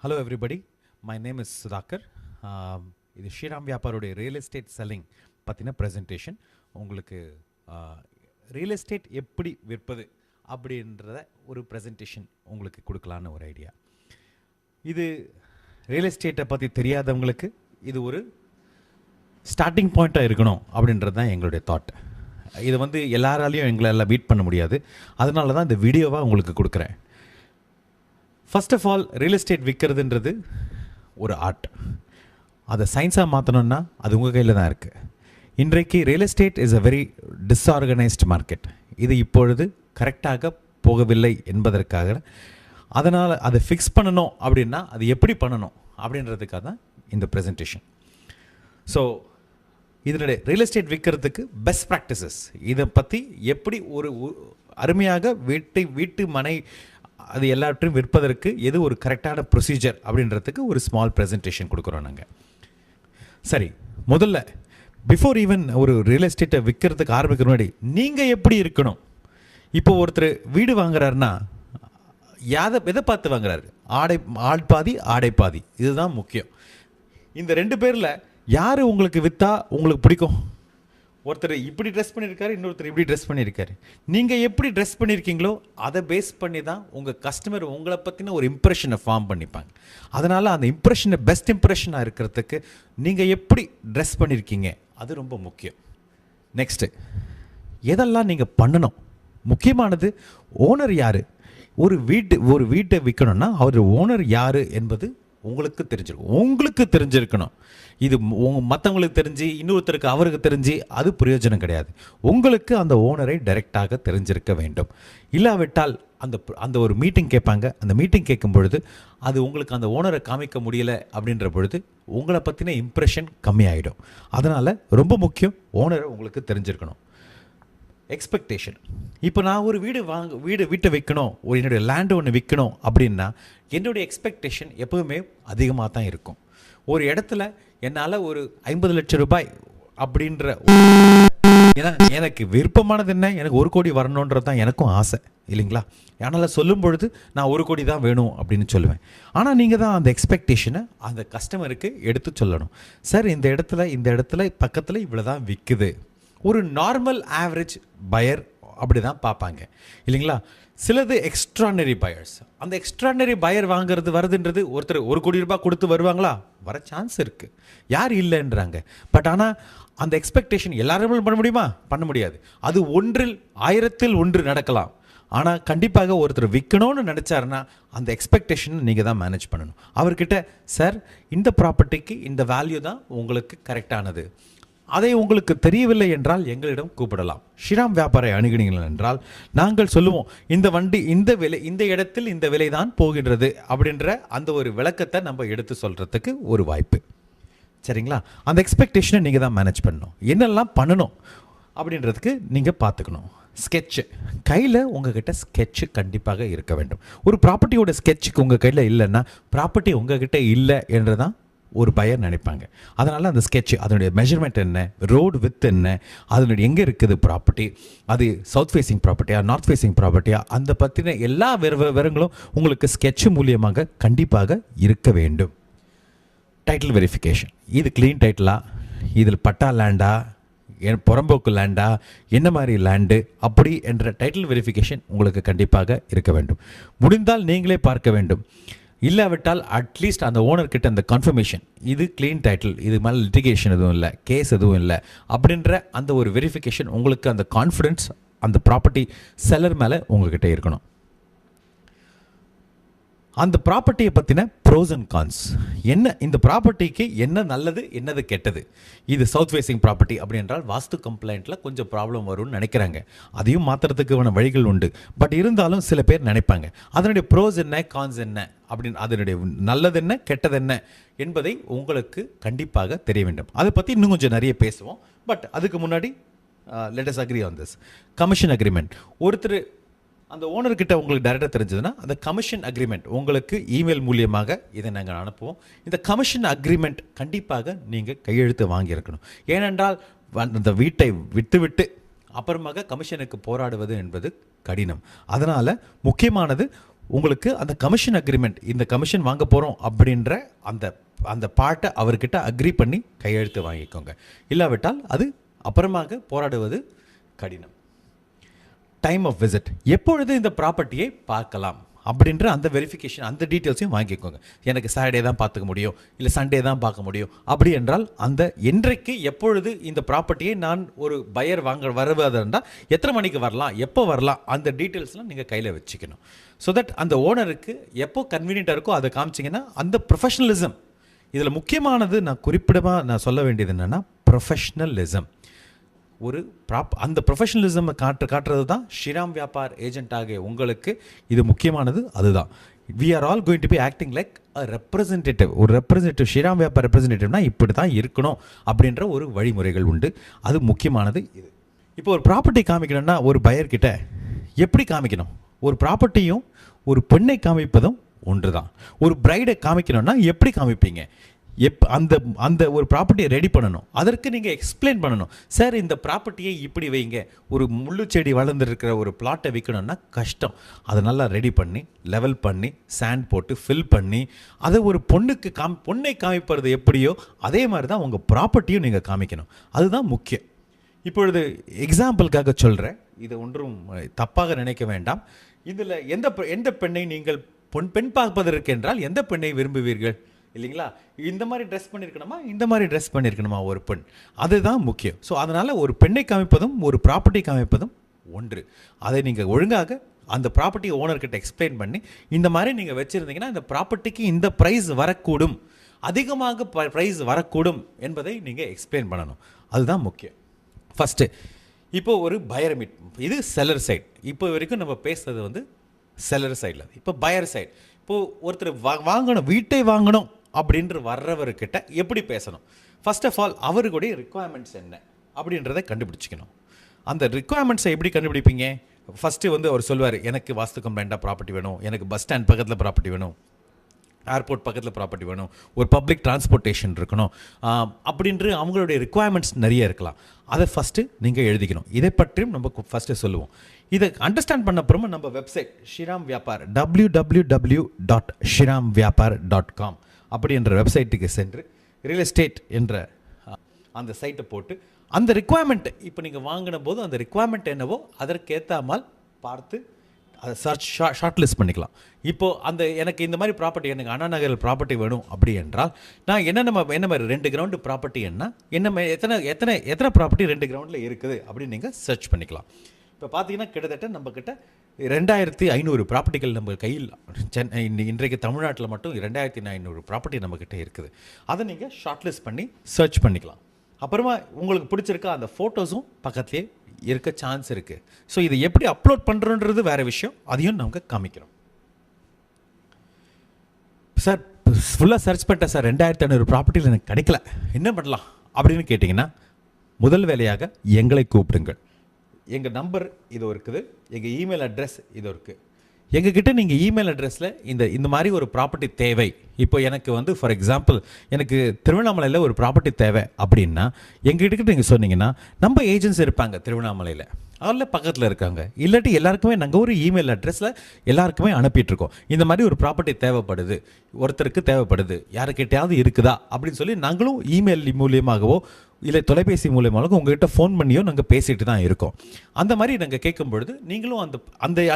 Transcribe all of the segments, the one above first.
Hello everybody, my name is Sudhakar. இது Sriram வியாபாரோடைய real estate selling பற்றின presentation. உங்களுக்கு real estate எப்படி விற்பது அப்படின்றத ஒரு ப்ரெசன்டேஷன் உங்களுக்கு கொடுக்கலான்னு ஒரு ஐடியா. இது ரியல் எஸ்டேட்டை பற்றி தெரியாதவங்களுக்கு இது ஒரு ஸ்டார்டிங் பாயிண்ட்டாக இருக்கணும் அப்படின்றது தான் எங்களுடைய தாட். இது எல்லாராலையும் எங்களால் மீட் பண்ண முடியாது, அதனால தான் இந்த வீடியோவாக உங்களுக்கு கொடுக்குறேன். First of all, real estate விற்கிறதுன்றது ஒரு ஆர்ட். அதை சயின்ஸாக மாற்றணுன்னா அது உங்கள் கையில் தான் இருக்குது. இன்றைக்கு real estate is a very disorganized market. இது இப்பொழுது கரெக்டாக போகவில்லை என்பதற்காக, அதனால் அதை ஃபிக்ஸ் பண்ணணும் அப்படின்னா அது எப்படி பண்ணணும் அப்படின்றதுக்காக தான் இந்த ப்ரெசன்டேஷன். ஸோ இதனுடைய ரியல் எஸ்டேட் விற்கிறதுக்கு பெஸ்ட் ப்ராக்டிசஸ், இதை பற்றி எப்படி ஒரு அருமையாக வீட்டு மனை அது எல்லாவற்றையும் விற்பதற்கு எது ஒரு கரெக்டான ப்ரொசீஜர் அப்படின்றதுக்கு ஒரு ஸ்மால் ப்ரெசன்டேஷன் கொடுக்குறோம் நாங்கள். சரி, முதல்ல பிஃபோர் ஈவன் ஒரு ரியல் எஸ்டேட்டை விற்கிறதுக்கு ஆரம்பிக்கிற முன்னாடி நீங்கள் எப்படி இருக்கணும்? இப்போ ஒருத்தர் வீடு வாங்குறாருன்னா எதை பார்த்து வாங்குறாரு? ஆள் பாதி ஆடை பாதி, இதுதான் முக்கியம். இந்த ரெண்டு பேரில் யார் உங்களுக்கு விற்றா உங்களுக்கு பிடிக்கும்? ஒருத்தர் இப்படி ட்ரெஸ் பண்ணியிருக்காரு, இன்னொருத்தர் இப்படி ட்ரெஸ் பண்ணியிருக்காரு. நீங்கள் எப்படி ட்ரெஸ் பண்ணியிருக்கீங்களோ அதை பேஸ் பண்ணி தான் உங்கள் கஸ்டமர் உங்களை பற்றின ஒரு இம்ப்ரெஷனை ஃபார்ம் பண்ணிப்பாங்க. அதனால் அந்த இம்ப்ரெஷனை பெஸ்ட் இம்ப்ரெஷனாக இருக்கிறதுக்கு நீங்கள் எப்படி ட்ரெஸ் பண்ணியிருக்கீங்க அது ரொம்ப முக்கியம். நெக்ஸ்ட்டு, எதெல்லாம் நீங்கள் பண்ணணும்? முக்கியமானது, ஓனர் யார்? ஒரு வீட்டை விற்கணும்னா அவர் ஓனர் யார் என்பது உங்களுக்கு தெரிஞ்சிருக்கணும். இது மற்றவங்களுக்கு தெரிஞ்சு இன்னொருத்தருக்கு அவருக்கு தெரிஞ்சு அது பிரயோஜனம் கிடையாது. உங்களுக்கு அந்த ஓனரை டைரெக்டாக தெரிஞ்சிருக்க வேண்டும். இல்லாவிட்டால் அந்த ஒரு மீட்டிங் கேட்பாங்க. அந்த மீட்டிங் கேட்கும் பொழுது அது உங்களுக்கு அந்த ஓனரை காமிக்க முடியலை அப்படின்ற பொழுது உங்களை பற்றின இம்ப்ரெஷன் கம்மியாயிடும். அதனால் ரொம்ப முக்கியம், ஓனரை உங்களுக்கு தெரிஞ்சிருக்கணும். எக்ஸ்பெக்டேஷன். இப்போ நான் ஒரு வீட்டை விற்கணும், என்னுடைய லேண்டு ஒன்று விற்கணும் அப்படின்னா என்னுடைய எக்ஸ்பெக்டேஷன் எப்போவுமே அதிகமாக தான் இருக்கும். ஒரு இடத்துல என்னால் ஒரு 50 லட்சம் ரூபாய் அப்படின்ற, எனக்கு விருப்பமானது என்ன, எனக்கு 1 கோடி வரணுன்றது தான் எனக்கும் ஆசை இல்லைங்களா? அதனால் சொல்லும் பொழுது நான் 1 கோடி தான் வேணும் அப்படின்னு சொல்லுவேன். ஆனால் நீங்கள் தான் அந்த எக்ஸ்பெக்டேஷனை அந்த கஸ்டமருக்கு எடுத்து சொல்லணும். சார், இந்த இடத்துல பக்கத்தில் இவ்வளோ தான் விற்குது. ஒரு நார்மல் ஆவரேஜ் பயர் அப்படி தான் பார்ப்பாங்க இல்லைங்களா? சிலது எக்ஸ்ட்ரானரி பயர்ஸ். அந்த எக்ஸ்ட்ரானரி பயர் வருதுன்றது ஒருத்தர் 1 கோடி ரூபாய் கொடுத்து வருவாங்களா? வர சான்ஸ் இருக்குது, யார் இல்லைன்றாங்க. பட் ஆனால் அந்த எக்ஸ்பெக்டேஷன் எல்லாரும் பண்ண முடியுமா? பண்ண முடியாது. அது 1 1000 1 நடக்கலாம். ஆனால் கண்டிப்பாக ஒருத்தர் விற்கணும்னு நினச்சாருன்னா அந்த எக்ஸ்பெக்டேஷன் நீங்கள் தான் மேனேஜ் பண்ணணும். அவர்கிட்ட, சார் இந்த ப்ராப்பர்ட்டிக்கு இந்த வேல்யூ தான் உங்களுக்கு கரெக்டானது, அதை உங்களுக்கு தெரியவில்லை என்றால் எங்களிடம் கூப்பிடலாம். ஸ்ரீராம் வியாபாரை அணுகினீர்கள் என்றால் நாங்கள் சொல்லுவோம், இந்த வண்டி இந்த விலை, இந்த இடத்தில் இந்த விலை தான் போகின்றது அப்படின்ற அந்த ஒரு விளக்கத்தை நம்ம எடுத்து சொல்கிறதுக்கு ஒரு வாய்ப்பு. சரிங்களா? அந்த எக்ஸ்பெக்டேஷனை நீங்கள் தான் மேனேஜ் பண்ணணும். என்னெல்லாம் பண்ணணும் அப்படின்றதுக்கு நீங்கள் பார்த்துக்கணும். ஸ்கெட்சு கையில் உங்ககிட்ட ஸ்கெட்சு கண்டிப்பாக இருக்க வேண்டும். ஒரு ப்ராப்பர்ட்டியோட ஸ்கெட்சுக்கு உங்கள் கையில் இல்லைன்னா ப்ராப்பர்ட்டி உங்ககிட்ட இல்லை என்று தான் ஒரு பையர் நினைப்பாங்க. அதனால் அந்த ஸ்கெட்ச், அதனுடைய மெஷர்மெண்ட் என்ன, ரோடு வித் என்ன, அதனுடைய எங்கே இருக்குது ப்ராப்பர்ட்டி, அது சவுத் ஃபேஸிங் ப்ராப்பர்ட்டியா நார்த் ஃபேஸிங் ப்ராப்பர்ட்டியா, அந்த பற்றின எல்லா விவரங்களும் உங்களுக்கு ஸ்கெட்ச் மூலியமாக கண்டிப்பாக இருக்க வேண்டும். Title verification. இது க்ளீன் டைட்டிலா, இதில் பட்டா லேண்டா, புறம்போக்கு லேண்டா, என்ன மாதிரி லேண்டு அப்படி என்ற டைட்டில் வெரிஃபிகேஷன் உங்களுக்கு கண்டிப்பாக இருக்க வேண்டும். முடிந்தால் நீங்களே பார்க்க வேண்டும். இல்லாவிட்டால் அட்லீஸ்ட் அந்த ஓனர்கிட்ட அந்த கன்ஃபர்மேஷன், இது க்ளீன் டைட்டில், இது மேலே லிட்டிகேஷன் எதுவும் இல்லை, கேஸ் எதுவும் இல்லை அப்படின்ற அந்த ஒரு வெரிஃபிகேஷன், உங்களுக்கு அந்த கான்ஃபிடென்ஸ் அந்த ப்ராப்பர்ட்டி செல்லர் மேலே உங்ககிட்ட இருக்கணும். அந்த ப்ராப்பர்ட்டியை பற்றின ப்ரோஸ் அண்ட் கான்ஸ் என்ன, இந்த ப்ராப்பர்ட்டிக்கு என்ன நல்லது என்னது கெட்டது. இது சவுத் ஃபேஸிங் ப்ராப்பர்ட்டி அப்படி என்றால் வாஸ்து கம்ப்ளைண்ட்டில் கொஞ்சம் ப்ராப்ளம் வரும்னு நினைக்கிறாங்க. அதையும் மாற்றுறதுக்கான வழிகள் உண்டு. பட் இருந்தாலும் சில பேர் நினைப்பாங்க அதனுடைய ப்ரோஸ் என்ன கான்ஸ் என்ன அப்படின்னு, அதனுடைய நல்லது என்ன கெட்டது என்ன என்பதை உங்களுக்கு கண்டிப்பாக தெரிய வேண்டும். அதை பற்றி இன்னும் கொஞ்சம் நிறைய பேசுவோம். பட் அதுக்கு முன்னாடி let us agri on this. Commission agreement. ஒருத்தர் அந்த ஓனர்கிட்ட உங்களுக்கு டைரெக்டாக தெரிஞ்சதுன்னா அந்த கமிஷன் அக்ரிமெண்ட் உங்களுக்கு இமெயில் மூலியமாக இதை நாங்கள் அனுப்புவோம். இந்த கமிஷன் அக்ரிமெண்ட் கண்டிப்பாக நீங்கள் கையெழுத்து வாங்கியிருக்கணும். ஏனென்றால் அந்த வீட்டை விட்டு அப்புறமாக கமிஷனுக்கு போராடுவது என்பது கடினம். அதனால் முக்கியமானது உங்களுக்கு அந்த கமிஷன் அக்ரிமெண்ட், இந்த கமிஷன் வாங்க போகிறோம் அப்படின்ற அந்த அந்த பார்ட்டை அவர்கிட்ட அக்ரி பண்ணி கையெழுத்து வாங்கிக்கோங்க. இல்லாவிட்டால் அது அப்புறமாக போராடுவது கடினம். டைம் ஆஃப் விசிட், எப்பொழுது இந்த ப்ராப்பர்ட்டியை பார்க்கலாம் அப்படின்ற அந்த வெரிஃபிகேஷன், அந்த டீட்டெயில்ஸையும் வாங்கிக்கோங்க. எனக்கு சாட்டர்டே தான் பார்த்துக்க முடியும், இல்லை சண்டே தான் பார்க்க முடியும் அப்படி என்றால் அந்த என்றைக்கு எப்பொழுது இந்த ப்ராப்பர்ட்டியை நான் ஒரு பையர் வருவதுன்னா எத்தனை மணிக்கு வரலாம், எப்போ வரலாம், அந்த டீட்டெயில்ஸ்லாம் நீங்கள் கையில் வச்சுக்கணும். ஸோ தட் அந்த ஓனருக்கு எப்போ கன்வீனியண்ட்டாக இருக்கோ அதை காமிச்சிங்கன்னா அந்த ப்ரொஃபஷனலிசம். இதில் முக்கியமானது நான் சொல்ல வேண்டியது என்னென்னா ப்ரொஃபஷ்னலிசம். ஒரு அந்த ப்ரொஃபஷனலிசமை காட்டுறது தான் ஸ்ரீராம் வியாபார் ஏஜென்ட் ஆகிய உங்களுக்கு இது முக்கியமானது. அதுதான் we are all going to be acting like a representative. ஒரு ரெப்ரசன்டேட்டிவ், ஸ்ரீராம் வியாபார் ரெப்ரசன்டேட்டிவ்னா இப்படி தான் இருக்கணும் அப்படின்ற ஒரு வழிமுறைகள் உண்டு. அது முக்கியமானது இது. இப்போ ஒரு ப்ராப்பர்ட்டி காமிக்கணும்னா ஒரு பையர்கிட்ட எப்படி காமிக்கணும்? ஒரு ப்ராப்பர்ட்டியும் ஒரு பெண்ணை காமிப்பதும் ஒன்று தான். ஒரு பிரைடை காமிக்கணும்னா எப்படி காமிப்பீங்க? அந்த அந்த ஒரு ப்ராப்பர்ட்டியை ரெடி பண்ணணும், அதற்கு நீங்கள் எக்ஸ்பிளைன் பண்ணணும். சார் இந்த ப்ராப்பர்ட்டியை இப்படி வைங்க. ஒரு முள்ளு செடி வளர்ந்துருக்கிற ஒரு பிளாட்டை விற்கணும்னா கஷ்டம். அதை நல்லா ரெடி பண்ணி லெவல் பண்ணி சாண்ட் போட்டு ஃபில் பண்ணி அதை ஒரு பொண்ணை காமிப்பது எப்படியோ அதே மாதிரி தான் உங்கள் ப்ராப்பர்ட்டியும் நீங்கள் காமிக்கணும். அதுதான் முக்கியம். இப்பொழுது எக்ஸாம்பிளுக்காக சொல்கிறேன், இதை ஒன்றும் தப்பாக நினைக்க வேண்டாம். இதில் எந்த பெண்ணை நீங்கள் பெண் பார்ப்பதற்கு என்றால் எந்த பெண்ணை விரும்புவீர்கள் இல்லைங்களா? இந்த மாதிரி ட்ரெஸ் பண்ணியிருக்கணுமா, இந்த மாதிரி ட்ரெஸ் பண்ணியிருக்கணுமா ஒரு பெண், அதுதான் முக்கியம். ஸோ அதனால் ஒரு பெண்ணை காமிப்பதும் ஒரு ப்ராப்பர்ட்டி காமிப்பதும் ஒன்று. அதை நீங்கள் ஒழுங்காக அந்த ப்ராப்பர்ட்டி ஓனர்கிட்ட எக்ஸ்பிளைன் பண்ணி இந்த மாதிரி நீங்கள் வச்சுருந்தீங்கன்னா இந்த ப்ராப்பர்ட்டிக்கு இந்த ப்ரைஸ் வரக்கூடும், அதிகமாக ப்ரைஸ் வரக்கூடும் என்பதை நீங்கள் எக்ஸ்பிளைன் பண்ணணும். அதுதான் முக்கியம். ஃபஸ்ட்டு இப்போ ஒரு பையர் மீட், இது செல்லர் சைட். இப்போ வரைக்கும் நம்ம பேசுறது செல்லர் சைடில். இப்போ பையர் சைட், இப்போது ஒருத்தர் வாங்கணும், வீட்டை வாங்கணும் அப்படின்ற வர்றவர்கிட்ட எப்படி பேசணும்? ஃபர்ஸ்ட் ஆஃப் ஆல் அவருடைய ரிக்குவயர்மெண்ட்ஸ் என்ன அப்படின்றத கண்டுபிடிச்சிக்கணும். அந்த ரிக்குவயர்மெண்ட்ஸை எப்படி கண்டுபிடிப்பீங்க? ஃபஸ்ட்டு அவர் சொல்லுவார், எனக்கு வாஸ்து கம்ப்ளைண்ட்டாக ப்ராப்பர்ட்டி வேணும், எனக்கு பஸ் ஸ்டாண்ட் பக்கத்தில் ப்ராப்பர்ட்டி வேணும், ஏர்போர்ட் பக்கத்தில் ப்ராப்பர்ட்டி வேணும், ஒரு பப்ளிக் டிரான்ஸ்போர்ட்டேஷன் இருக்கணும் அப்படின்ற அவங்களுடைய ரிக்குவயர்மெண்ட்ஸ் நிறைய இருக்கலாம். அதை ஃபஸ்ட்டு நீங்கள் எழுதிக்கணும். இதை பற்றியும் நம்ம ஃபஸ்ட்டு சொல்லுவோம். இதை அண்டர்ஸ்டாண்ட் பண்ண அப்புறமா நம்ம வெப்சைட் ஸ்ரீராம் வியாபார் www.shriramvyapar.com அப்படி என்ற வெப்சைட்டுக்கு சென்று ரியல் எஸ்டேட் என்ற அந்த சைட்டை போட்டு அந்த ரிக்குவயர்மெண்ட், இப்போ நீங்கள் வாங்கின போது அந்த ரிக்குவயர்மெண்ட் என்னவோ அதற்கேற்றாமல் பார்த்து அதை ஷார்ட் லிஸ்ட் பண்ணிக்கலாம். இப்போது எனக்கு இந்த மாதிரி ப்ராப்பர்ட்டி, எனக்கு அண்ணா நகரில் ப்ராப்பர்ட்டி வேணும் அப்படி என்றால் நான் என்ன மாதிரி 2 கிரவுண்டு ப்ராப்பர்ட்டி எத்தனை ப்ராப்பர்ட்டி 2 கிரவுண்டில் இருக்குது அப்படின்னு நீங்கள் சர்ச் பண்ணிக்கலாம். இப்போ பார்த்தீங்கன்னா கிட்டத்தட்ட நம்மக்கிட்ட 2500 ப்ராப்பர்ட்டிகள் நம்ம கையில் இன்றைக்கு தமிழ்நாட்டில் மட்டும் 2500 ப்ராப்பர்ட்டி நம்மக்கிட்ட இருக்குது. அதை நீங்கள் ஷார்ட் லிஸ்ட் பண்ணி சர்ச் பண்ணிக்கலாம். அப்புறமா உங்களுக்கு பிடிச்சிருக்க அந்த ஃபோட்டோஸும் பக்கத்துலேயே இருக்க சான்ஸ் இருக்குது. ஸோ இதை எப்படி அப்லோட் பண்ணுறோன்றது வேறு விஷயம், அதையும் நமக்கு காமிக்கிறோம். சார் ஃபுல்லாக சர்ச் பண்ணிட்டேன் சார், 2500 ப்ராப்பர்ட்டியில் எனக்கு கிடைக்கல, என்ன பண்ணலாம் அப்படின்னு கேட்டிங்கன்னா முதல் வேலையாக எங்களை கூப்பிடுங்கள். எங்கள் நம்பர் இதோ இருக்குது, எங்கள் இமெயில் அட்ரஸ் இதோ இருக்குது. எங்ககிட்ட நீங்கள் இமெயில் அட்ரஸில் இந்த மாதிரி ஒரு ப்ராப்பர்ட்டி தேவை, இப்போ எனக்கு ஃபார் எக்ஸாம்பிள் எனக்கு திருவண்ணாமலையில் ஒரு ப்ராப்பர்ட்டி தேவை அப்படின்னா எங்ககிட்ட நீங்கள் சொன்னீங்கன்னா நம்ம ஏஜென்ட்ஸ் இருப்பாங்க திருவண்ணாமலையில், அதில் பக்கத்தில் இருக்காங்க. இல்லாட்டி எல்லாருக்குமே நாங்கள் ஒரு இமெயில் அட்ரஸில் எல்லாருக்குமே அனுப்பிட்டுருக்கோம், இந்த மாதிரி ஒரு ப்ராப்பர்ட்டி தேவைப்படுது, ஒருத்தருக்கு தேவைப்படுது, யாருக்கிட்டையாவது இருக்குதா அப்படின்னு சொல்லி நாங்களும் இமெயில் மூலியமாகவோ இல்லை தொலைபேசி மூலியமாக உங்கள்கிட்ட ஃபோன் பண்ணியோ நாங்கள் பேசிகிட்டு தான் இருக்கோம். அந்த மாதிரி நாங்கள் கேட்கும் பொழுது நீங்களும்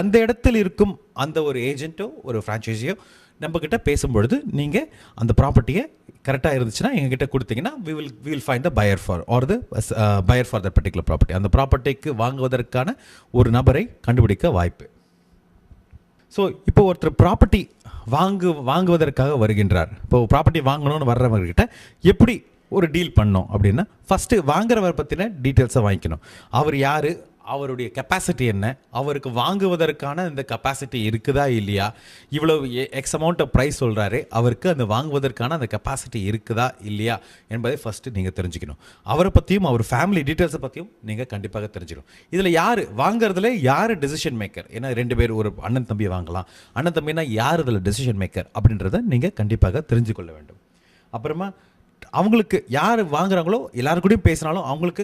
அந்த இடத்துல இருக்கும் அந்த ஒரு ஏஜென்ட்டோ ஒரு ஃப்ரான்ச்சைஸியோ நம்மக்கிட்ட பேசும்பொழுது நீங்கள் அந்த ப்ராப்பர்ட்டியை கரெக்டாக இருந்துச்சுன்னா எங்ககிட்ட கொடுத்தீங்கன்னா we will find the buyer for that particular property. அந்த ப்ராப்பர்ட்டிக்கு வாங்குவதற்கான ஒரு நபரை கண்டுபிடிக்க வாய்ப்பு. ஸோ இப்போ ஒருத்தர் ப்ராப்பர்ட்டி வாங்குவதற்காக வருகின்றார். இப்போ ப்ராப்பர்ட்டி வாங்கணும்னு வர்றவர்கிட்ட எப்படி ஒரு டீல் பண்ணோம் அப்படின்னா ஃபஸ்ட்டு வாங்குறவர் பற்றின டீட்டெயில்ஸை வாங்கிக்கணும். அவர் யார், அவருடைய கெப்பாசிட்டி என்ன, அவருக்கு வாங்குவதற்கான இந்த கெப்பாசிட்டி இருக்குதா இல்லையா, இவ்வளோ எக்ஸ் அமௌண்ட் ஆஃப் ப்ரைஸ் சொல்கிறாரு, அவருக்கு அந்த வாங்குவதற்கான அந்த கெப்பாசிட்டி இருக்குதா இல்லையா என்பதை ஃபஸ்ட்டு நீங்கள் தெரிஞ்சுக்கணும். அவரை பற்றியும் அவர் ஃபேமிலி டீட்டெயில்ஸை பற்றியும் நீங்கள் கண்டிப்பாக தெரிஞ்சுக்கணும். இதில் வாங்குறதுல யார் டெசிஷன் மேக்கர், ஏன்னா 2 பேர் ஒரு அண்ணன் தம்பியை வாங்கலாம், அண்ணன் தம்பினா யார் இதில் டெசிஷன் மேக்கர் அப்படின்றத நீங்கள் கண்டிப்பாக தெரிஞ்சு கொள்ள வேண்டும். அப்புறமா அவங்களுக்கு யார் வாங்குறாங்களோ எல்லாரு கூடயும் பேசினாலும் அவங்களுக்கு